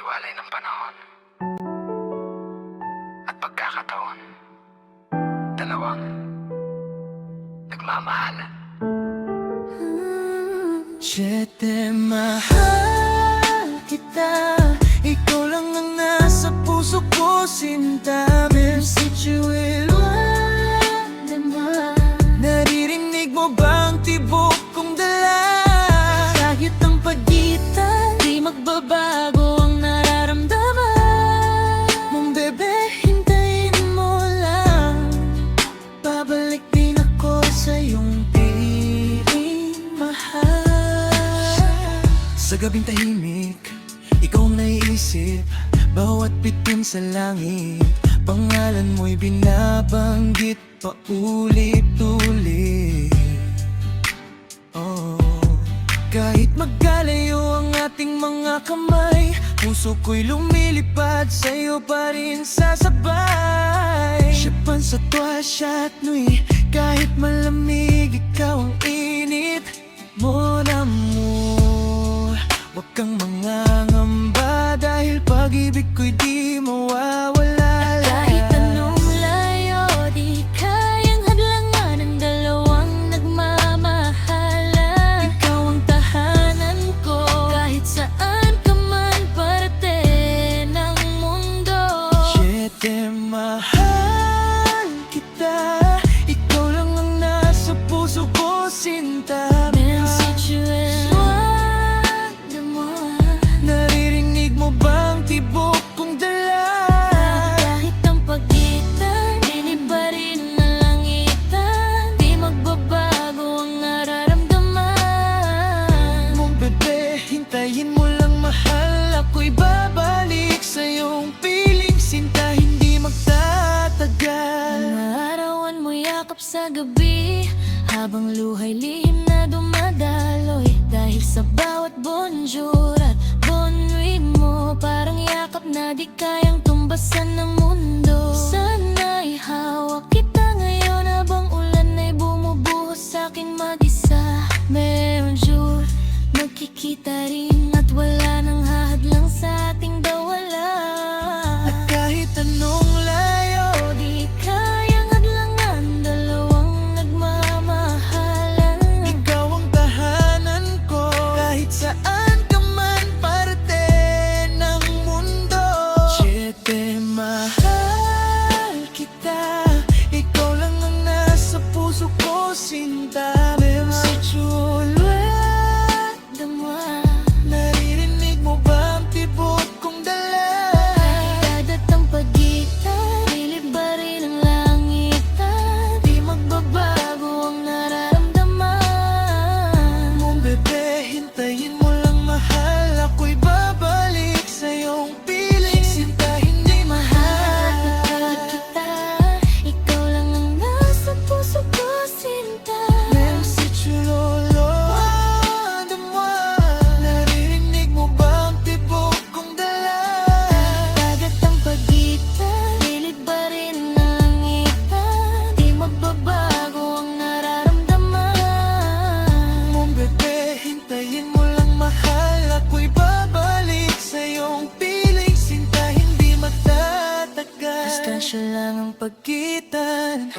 hiwalay ng panahon at pagkakataon, dalawang nagmamahalan. Siyete, mahal kita, ikaw lang ang nasa puso ko, sinta. Naririnig mo ba ang tibok kong dala? Kahit ang pagitan, di magbabago ang nararamdaman mong bebe, hintayin mo lang. Babalik din ako sa iyong piling, mahal. Sa gabing tahimik, ikaw ang naiisip, bawat bituin sa langit. Pangalan mo'y binabanggit paulit-ulit. Oh. Kahit magkalayo ang ating mga kamay, puso ko'y lumilipad, sa'yo pa rin sasabay. Siyapan sa tuwasya at nui, kahit malamig, ikaw ang init mo na mo. Huwag kang mangangamba, dahil pag-ibig ko'y di mawawala. Kahit anong layo, di kayang hadlangan ang dalawang nagmamahalan. Ikaw ang tahanan ko, kahit saan ka man parte ng mundo. Siyete, mahal kita, ikaw lang ang nasa puso ko, sinta. Naririnig mo ba ang tibok kong dala? Kahit ang pagitan, liliba rin ang langitan, di magbabago ang nararamdaman Mong bebe, hintayin mo lang, mahal. Ako'y babalik sa iyong piling, sinta, hindi magtatagal. Maarawan mo yakap sa gabi, habang luhay lihim na dumadaloy. Dahil sa bawat bonjour at bonwi mo, parang yakap na di kayang tumbasan ng mundo. Sana'y hawak kita ngayon habang ulan ay bumubuhos sa'kin mag-isa. Medyo magkikita rin at wala nang hahadlang sa ating dawala. At kahit anong layo, Di kayang hadlangan, dalawang nagmamahalan. ikaw ang tahanan ko, kahit saan ka man parte ng mundo. Siyete, mahal kita, ikaw lang ang nasa puso ko, sinta. Si Chulwet, naririnig mo ba ang tibok kong dala? Dadat ang pagitan, liliba rin ang langitan, di magbabago ang nararamdaman Mong bebe, hintayin mo lang, mahal. Ako'y babalik sa iyong piling, sinta, hindi mahal. Mahal kita, ikaw lang ang nasa puso ko, sinta. Si Chulolo, naririnig mo ba ang tibok kong dala? Dagat ang pagitan, liliba rin ang langitan, di magbabago ang nararamdaman Mong bebe, hintayin mo lang, mahal. Ako'y babalik sa iyong piling, sinta, hindi magtatagal. Distansya lang ang Pagkitan,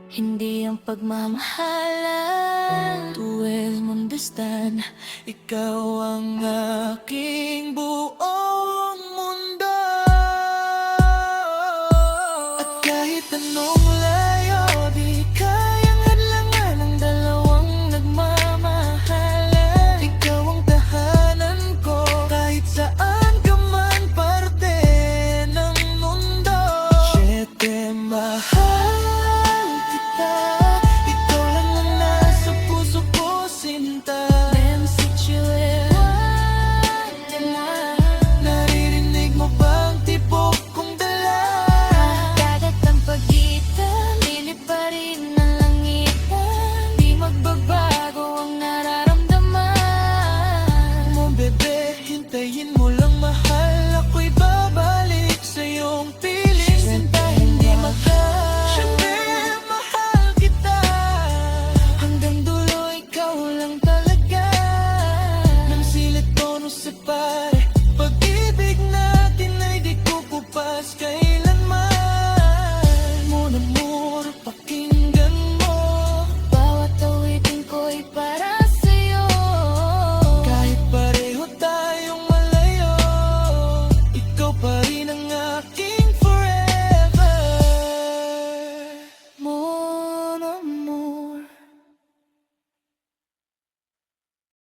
hindi ang pagmamahalan. tuwel mong dastan, ikaw ang aking buong mundo. At kahit anong layo, di kayang hadlangan ang dalawang nagmamahalan. Ikaw ang tahanan ko, kahit saan ka man parte ng mundo. Siyete, mahal kita, ikaw lang ang nasa puso ko, sinta. Si Chulwet, Naririnig mo ba ang tibok kong dala? dagat ang pagitan, liliba rin ang langitan, di magbabago ang nararamdaman Mong bebe, hintayin mo